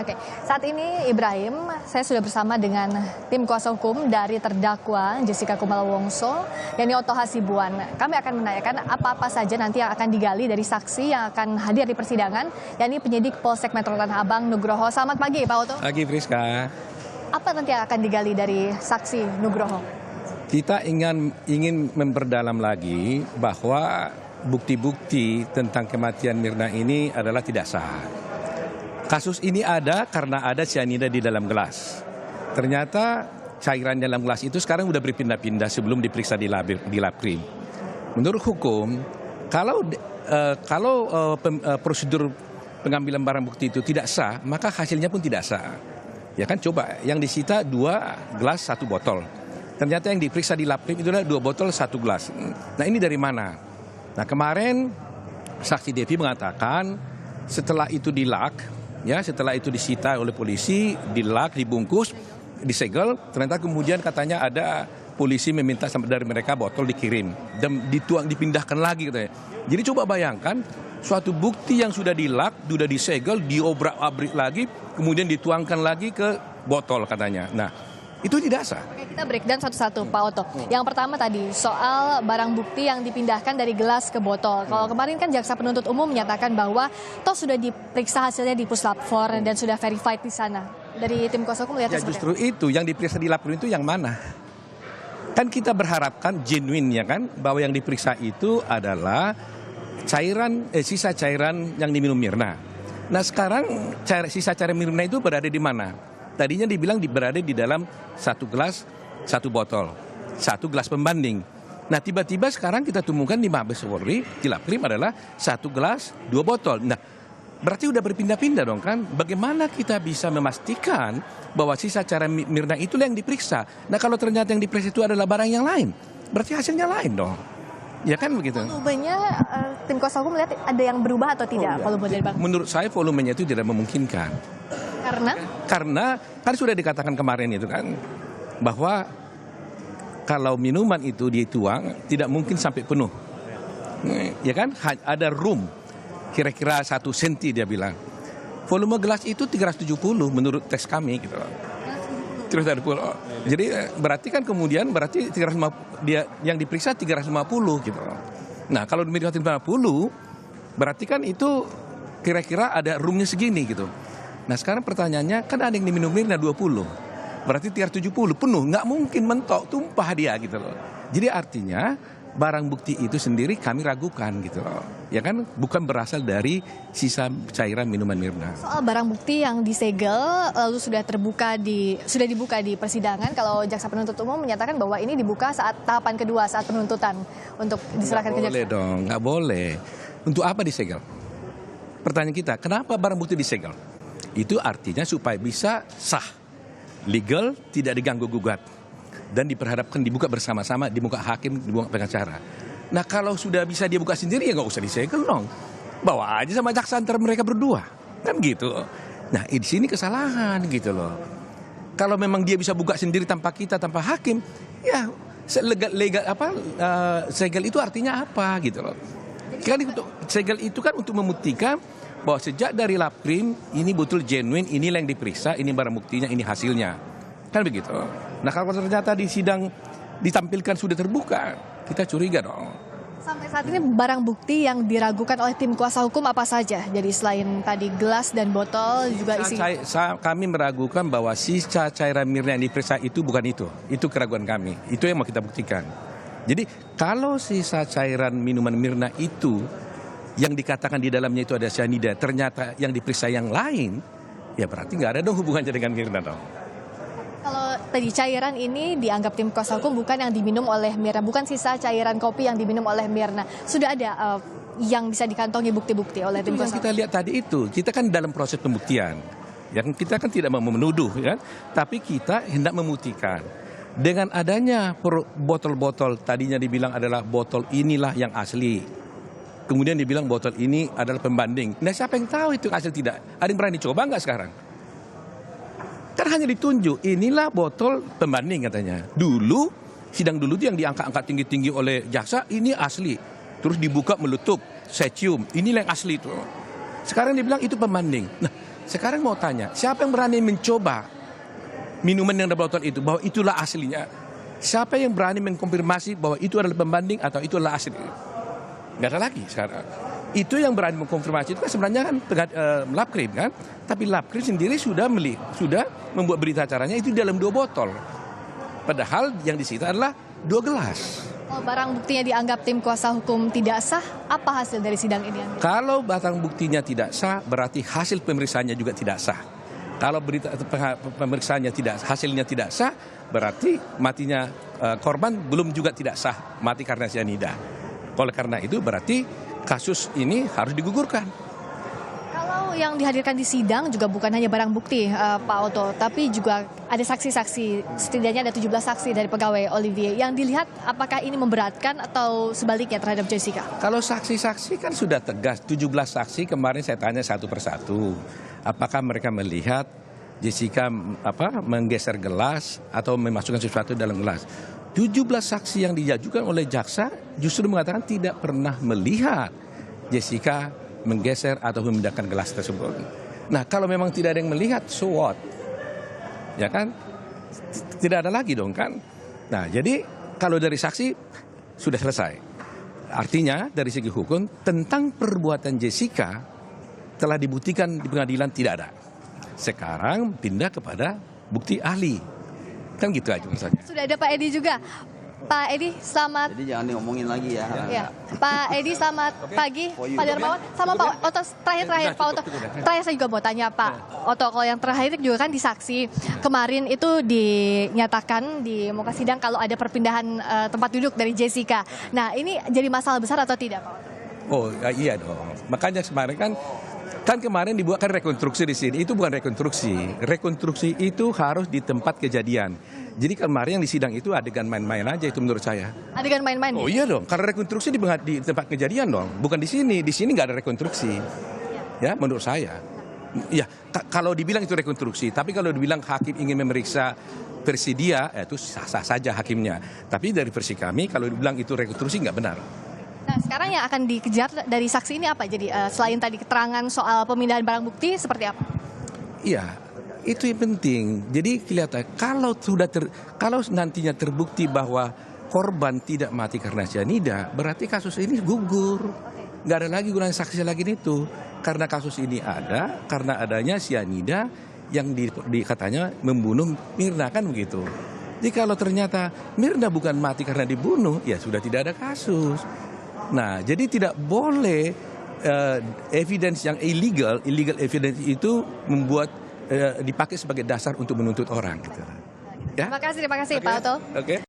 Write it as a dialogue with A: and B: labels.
A: Oke, saat ini Ibrahim, saya sudah bersama dengan tim kuasa hukum dari terdakwa Jessica Kumala Wongso, yakni Oto Hasibuan. Kami akan menanyakan apa-apa saja nanti yang akan digali dari saksi yang akan hadir di persidangan, yakni penyidik Polsek Metro Tanah Abang Nugroho. Selamat pagi, Pak Oto.
B: Pagi, Friska.
A: Apa nanti yang akan digali dari saksi Nugroho?
B: Kita ingin memperdalam lagi bahwa bukti-bukti tentang kematian Mirna ini adalah tidak sah. Kasus ini ada karena ada cyanida di dalam gelas. Ternyata cairan dalam gelas itu sekarang sudah berpindah-pindah sebelum diperiksa di labkrim. Menurut hukum, kalau prosedur pengambilan barang bukti itu tidak sah, maka hasilnya pun tidak sah. Ya kan, coba yang disita 2 gelas 1 botol. Ternyata yang diperiksa di labkrim itu adalah 2 botol 1 gelas. Nah, ini dari mana? Nah, kemarin saksi Devi mengatakan setelah itu setelah itu disita oleh polisi, dibungkus, disegel, ternyata kemudian katanya ada polisi meminta dari mereka botol dikirim dan dipindahkan lagi katanya. Jadi coba bayangkan suatu bukti yang sudah sudah disegel, diobrak-abrik lagi, kemudian dituangkan lagi ke botol katanya. Nah, itu tidak sah.
A: Oke, kita breakdown satu-satu, Pak Oto. Yang pertama tadi, soal barang bukti yang dipindahkan dari gelas ke botol. Kalau kemarin kan jaksa penuntut umum menyatakan bahwa toh sudah diperiksa hasilnya di Puslap 4 dan sudah verified di sana. Dari tim kuasa hukum melihatnya
B: justru itu, yang diperiksa di labkrim itu yang mana? Kan kita berharapkan genuine ya kan, bahwa yang diperiksa itu adalah sisa cairan yang diminum Mirna. Nah sekarang sisa cairan Mirna itu berada di mana? Tadinya dibilang berada di dalam 1 gelas 1 botol, 1 gelas pembanding. Nah tiba-tiba sekarang kita temukan di Mabes Polri, di labkrim adalah 1 gelas 2 botol. Nah berarti udah berpindah-pindah dong kan? Bagaimana kita bisa memastikan bahwa sisa cairan Mirna itu yang diperiksa? Nah kalau ternyata yang diperiksa itu adalah barang yang lain, berarti hasilnya lain dong. Ya kan begitu.
A: Volumenya tim kuasa hukum melihat ada yang berubah atau tidak? Volume dari bang?
B: Menurut saya volumenya itu tidak memungkinkan. Karena kan sudah dikatakan kemarin itu kan bahwa kalau minuman itu dituang tidak mungkin sampai penuh. Ya kan? Ada room kira-kira 1 senti dia bilang. Volume gelas itu 370 menurut tes kami gitu loh. 370. Jadi berarti kan kemudian 350 dia yang diperiksa 350 gitu loh. Nah, kalau di 350 berarti kan itu kira-kira ada roomnya segini gitu. Nah sekarang pertanyaannya, kan ada yang diminum Mirna 20, berarti 370 penuh, nggak mungkin mentok, tumpah dia gitu loh. Jadi artinya barang bukti itu sendiri kami ragukan gitu loh. Ya kan, bukan berasal dari sisa cairan minuman Mirna.
A: Soal barang bukti yang disegel lalu sudah dibuka di persidangan, kalau jaksa penuntut umum menyatakan bahwa ini dibuka saat tahapan kedua, saat penuntutan untuk diserahkan ke jaksa.
B: Nggak boleh dong, nggak boleh. Untuk apa disegel? Pertanyaan kita, kenapa barang bukti disegel? Itu artinya supaya bisa sah, legal, tidak diganggu-gugat, dan diperhadapkan dibuka bersama-sama di muka hakim, di muka pengacara. Nah kalau sudah bisa dia buka sendiri ya nggak usah disegel dong, bawa aja sama jaksa antara mereka berdua, kan gitu. Nah di sini kesalahan gitu loh. Kalau memang dia bisa buka sendiri tanpa kita, tanpa hakim, ya segel itu artinya apa gitu loh. Kan segel itu kan untuk membuktikan bahwa sejak dari labkrim ini betul genuine, inilah yang diperiksa, ini barang buktinya, ini hasilnya. Kan begitu. Nah kalau ternyata di sidang ditampilkan sudah terbuka, kita curiga dong.
A: Sampai saat ini barang bukti yang diragukan oleh tim kuasa hukum apa saja? Jadi selain tadi gelas dan botol juga isi.
B: Kami meragukan bahwa sisa cairan Mirna yang diperiksa itu bukan itu. Itu keraguan kami. Itu yang mau kita buktikan. Jadi kalau sisa cairan minuman Mirna itu yang dikatakan di dalamnya itu ada cyanida, ternyata yang diperiksa yang lain, ya berarti nggak ada dong hubungannya dengan Mirna dong.
A: Kalau tadi cairan ini dianggap tim kuasa hukum bukan yang diminum oleh Mirna, bukan sisa cairan kopi yang diminum oleh Mirna. Sudah ada yang bisa dikantongi bukti-bukti oleh tim kuasa hukum?
B: Yang kita lihat tadi itu, kita kan dalam proses pembuktian. Yang kita kan tidak mau menuduh, ya, tapi kita hendak membuktikan. Dengan adanya botol-botol, tadinya dibilang adalah botol inilah yang asli. Kemudian dibilang botol ini adalah pembanding. Nah siapa yang tahu itu hasil tidak? Ada yang berani coba nggak sekarang? Kan hanya ditunjuk, inilah botol pembanding katanya. Dulu, sidang dulu itu yang diangkat-angkat tinggi-tinggi oleh jaksa, ini asli. Terus dibuka meletup, saya cium, inilah yang asli itu. Sekarang dibilang itu pembanding. Nah Sekarang mau tanya, siapa yang berani mencoba minuman yang dalam botol itu bahwa itulah aslinya? Siapa yang berani mengkonfirmasi bahwa itu adalah pembanding atau itu adalah asli? Nggak ada lagi sekarang. Itu yang berani mengkonfirmasi itu kan sebenarnya kan Labkrim kan, tapi Labkrim sendiri sudah membuat berita acaranya itu dalam 2 botol. Padahal yang disita adalah 2 gelas.
A: Kalau barang buktinya dianggap tim kuasa hukum tidak sah, apa hasil dari sidang ini?
B: Kalau barang buktinya tidak sah, berarti hasil pemeriksaannya juga tidak sah. Kalau pemeriksaannya hasilnya tidak sah, berarti matinya korban belum juga tidak sah, mati karena cyanida. Oleh karena itu berarti kasus ini harus digugurkan.
A: Kalau yang dihadirkan di sidang juga bukan hanya barang bukti, Pak Oto, tapi juga ada saksi-saksi, setidaknya ada 17 saksi dari pegawai Olivier. Yang dilihat apakah ini memberatkan atau sebaliknya terhadap Jessica?
B: Kalau saksi-saksi kan sudah tegas, 17 saksi kemarin saya tanya satu persatu. Apakah mereka melihat Jessica menggeser gelas atau memasukkan sesuatu dalam gelas? 17 saksi yang diajukan oleh jaksa justru mengatakan tidak pernah melihat Jessica menggeser atau memindahkan gelas tersebut. Nah, kalau memang tidak ada yang melihat, so what? Ya kan? Tidak ada lagi dong kan? Nah, jadi kalau dari saksi sudah selesai. Artinya dari segi hukum tentang perbuatan Jessica telah dibuktikan di pengadilan tidak ada. Sekarang pindah kepada bukti ahli. Kan gitu aja misalnya.
A: Sudah ada Pak Edi juga. Pak Edi, selamat.
C: Jadi jangan diomongin lagi ya.
A: Ya. Pak Edi, selamat pagi. Pak Darmawan, sama Pak Oto, terakhir Pak Oto. Terakhir saya juga mau tanya Pak Oto, kalau yang terakhir juga kan di saksi. Kemarin itu dinyatakan di muka sidang kalau ada perpindahan tempat duduk dari Jessica. Nah, ini jadi masalah besar atau tidak Pak Oto?
B: Oh iya dong. Makanya kemarin kan kemarin dibuatkan rekonstruksi di sini. Itu bukan rekonstruksi. Rekonstruksi itu harus di tempat kejadian. Jadi kemarin yang di sidang itu adegan main-main aja itu menurut saya.
A: Adegan main-main?
B: Oh iya dong. Karena rekonstruksi di tempat kejadian dong. Bukan di sini. Di sini nggak ada rekonstruksi. Ya menurut saya. Ya kalau dibilang itu rekonstruksi. Tapi kalau dibilang hakim ingin memeriksa versi dia, itu sah-sah saja hakimnya. Tapi dari versi kami kalau dibilang itu rekonstruksi nggak benar.
A: Nah, sekarang yang akan dikejar dari saksi ini apa? Jadi selain tadi keterangan soal pemindahan barang bukti seperti apa?
B: Iya, itu yang penting. Jadi kelihatan kalau nantinya terbukti bahwa korban tidak mati karena cyanida, berarti kasus ini gugur. Nggak ada lagi gunanya saksi lagi itu. Karena kasus ini ada karena adanya cyanida yang katanya membunuh Mirna kan begitu. Jadi kalau ternyata Mirna bukan mati karena dibunuh, ya sudah tidak ada kasus. Nah, jadi tidak boleh evidence yang illegal evidence itu membuat dipakai sebagai dasar untuk menuntut orang. Gitu.
A: Ya? Terima kasih Pak Oto.
B: Oke.